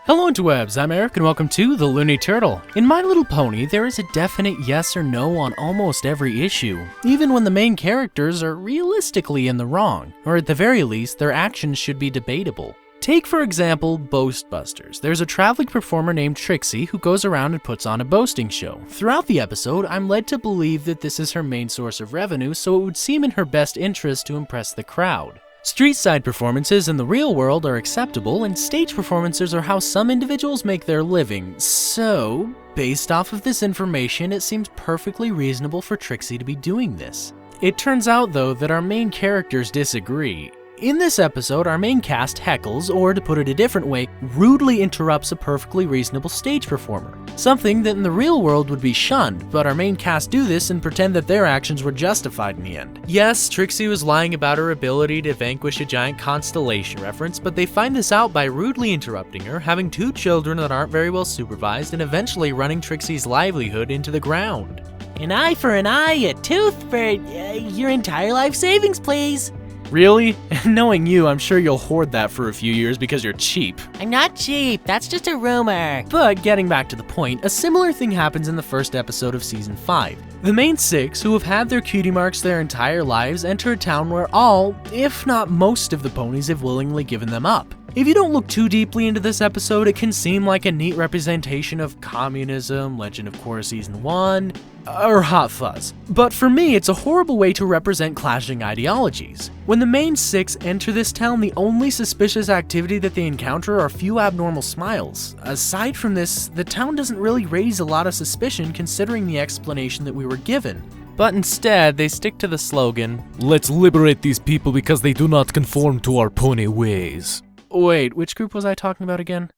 Hello interwebs, I'm Eric and welcome to The Looney Turtle. In My Little Pony, there is a definite yes or no on almost every issue, even when the main characters are realistically in the wrong, or at the very least, their actions should be debatable. Take for example, Boastbusters. There's a traveling performer named Trixie who goes around and puts on a boasting show. Throughout the episode, I'm led to believe that this is her main source of revenue, so it would seem in her best interest to impress the crowd. Street-side performances in the real world are acceptable, and stage performances are how some individuals make their living. So, based off of this information, it seems perfectly reasonable for Trixie to be doing this. It turns out though that our main characters disagree. In this episode, our main cast heckles, or to put it a different way, rudely interrupts a perfectly reasonable stage performer. Something that in the real world would be shunned, but our main cast do this and pretend that their actions were justified in the end. Yes, Trixie was lying about her ability to vanquish a giant constellation reference, but they find this out by rudely interrupting her, having two children that aren't very well supervised, and eventually running Trixie's livelihood into the ground. An eye for an eye, a tooth for your entire life savings, please. Really? Knowing you, I'm sure you'll hoard that for a few years because you're cheap. I'm not cheap, that's just a rumor. But getting back to the point, a similar thing happens in the first episode of Season 5. The main six, who have had their cutie marks their entire lives, enter a town where all, if not most of the ponies have willingly given them up. If you don't look too deeply into this episode, it can seem like a neat representation of communism, Legend of Korra Season 1, or Hot Fuzz. But for me, it's a horrible way to represent clashing ideologies. When the main six enter this town, the only suspicious activity that they encounter are a few abnormal smiles. Aside from this, the town doesn't really raise a lot of suspicion considering the explanation that we were given. But instead, they stick to the slogan, "Let's liberate these people because they do not conform to our pony ways." Wait, which group was I talking about again?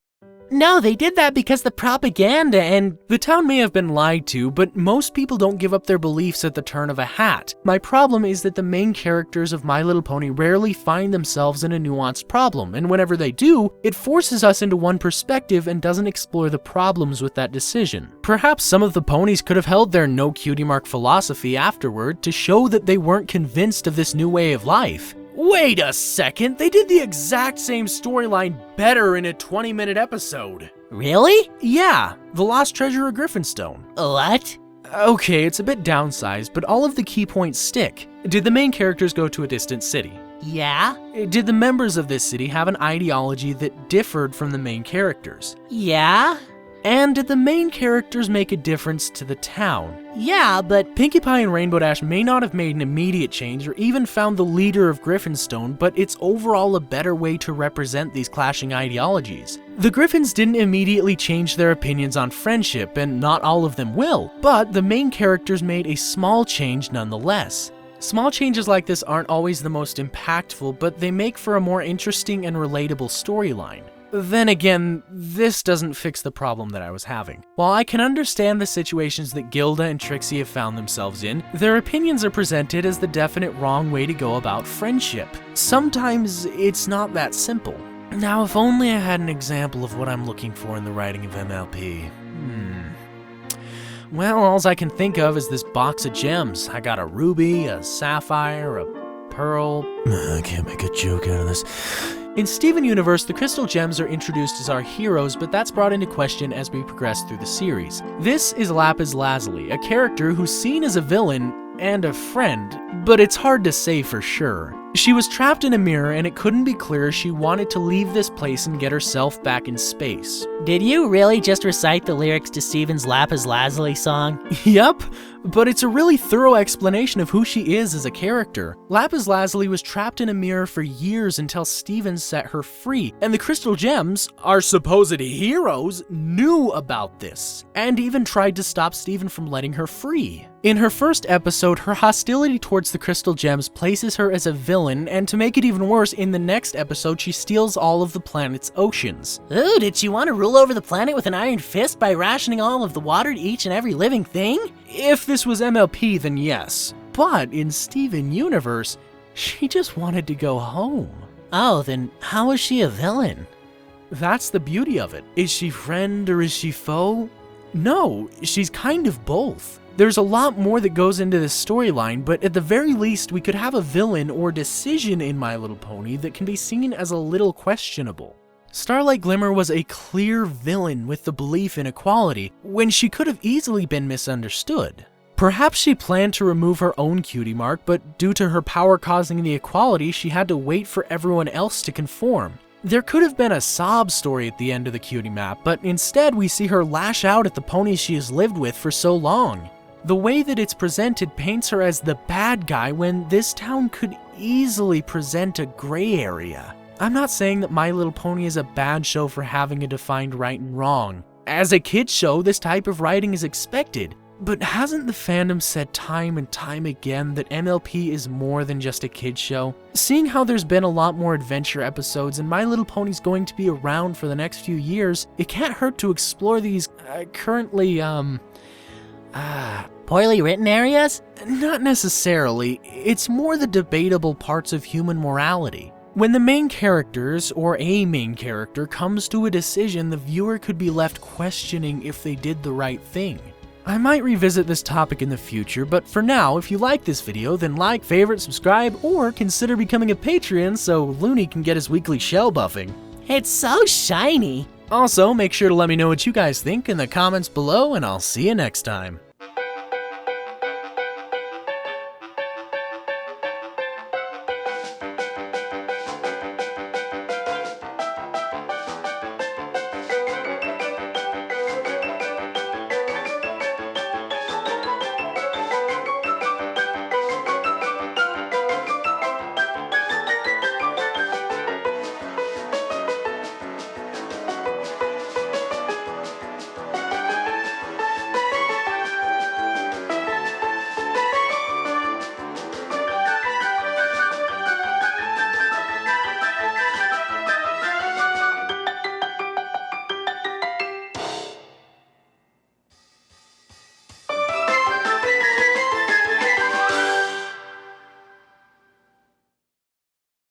No, they did that because the propaganda and... The town may have been lied to, but most people don't give up their beliefs at the turn of a hat. My problem is that the main characters of My Little Pony rarely find themselves in a nuanced problem, and whenever they do, it forces us into one perspective and doesn't explore the problems with that decision. Perhaps some of the ponies could have held their no cutie mark philosophy afterward to show that they weren't convinced of this new way of life. Wait a second, they did the exact same storyline better in a 20-minute episode. Really? Yeah, The Lost Treasure of Griffinstone. What? Okay, it's a bit downsized, but all of the key points stick. Did the main characters go to a distant city? Yeah? Did the members of this city have an ideology that differed from the main characters? Yeah? And did the main characters make a difference to the town? Yeah, but Pinkie Pie and Rainbow Dash may not have made an immediate change or even found the leader of Griffinstone, but it's overall a better way to represent these clashing ideologies. The Griffins didn't immediately change their opinions on friendship, and not all of them will, but the main characters made a small change nonetheless. Small changes like this aren't always the most impactful, but they make for a more interesting and relatable storyline. Then again, this doesn't fix the problem that I was having. While I can understand the situations that Gilda and Trixie have found themselves in, their opinions are presented as the definite wrong way to go about friendship. Sometimes it's not that simple. Now, if only I had an example of what I'm looking for in the writing of MLP. Well, all I can think of is this box of gems. I got a ruby, a sapphire, a pearl. I can't make a joke out of this. In Steven Universe, the crystal gems are introduced as our heroes, but that's brought into question as we progress through the series. This is Lapis Lazuli, a character who's seen as a villain and a friend, but it's hard to say for sure. She was trapped in a mirror and it couldn't be clearer she wanted to leave this place and get herself back in space. Did you really just recite the lyrics to Steven's Lapis Lazuli song? Yep, but it's a really thorough explanation of who she is as a character. Lapis Lazuli was trapped in a mirror for years until Steven set her free, and the crystal gems, our supposed heroes, knew about this, and even tried to stop Steven from letting her free. In her first episode, her hostility towards the crystal gems places her as a villain, and to make it even worse, in the next episode she steals all of the planet's oceans. Ooh, did she want to rule over the planet with an iron fist by rationing all of the water to each and every living thing? If this was MLP, then yes. But in Steven Universe, she just wanted to go home. Oh, then how is she a villain? That's the beauty of it. Is she friend or is she foe? No, she's kind of both. There's a lot more that goes into this storyline, but at the very least, we could have a villain or decision in My Little Pony that can be seen as a little questionable. Starlight Glimmer was a clear villain with the belief in equality, when she could have easily been misunderstood. Perhaps she planned to remove her own cutie mark, but due to her power causing the equality, she had to wait for everyone else to conform. There could have been a sob story at the end of the cutie map, but instead we see her lash out at the ponies she has lived with for so long. The way that it's presented paints her as the bad guy when this town could easily present a gray area. I'm not saying that My Little Pony is a bad show for having a defined right and wrong. As a kid's show, this type of writing is expected. But hasn't the fandom said time and time again that MLP is more than just a kid's show? Seeing how there's been a lot more adventure episodes and My Little Pony's going to be around for the next few years, it can't hurt to explore these currently, Poorly written areas? not necessarily. It's more the debatable parts of human morality. When the main characters, or a main character, comes to a decision, the viewer could be left questioning if they did the right thing. I might revisit this topic in the future, but for now, if you like this video, then like, favorite, subscribe, or consider becoming a Patreon so Looney can get his weekly shell buffing. It's so shiny. Also, make sure to let me know what you guys think in the comments below, and I'll see you next time.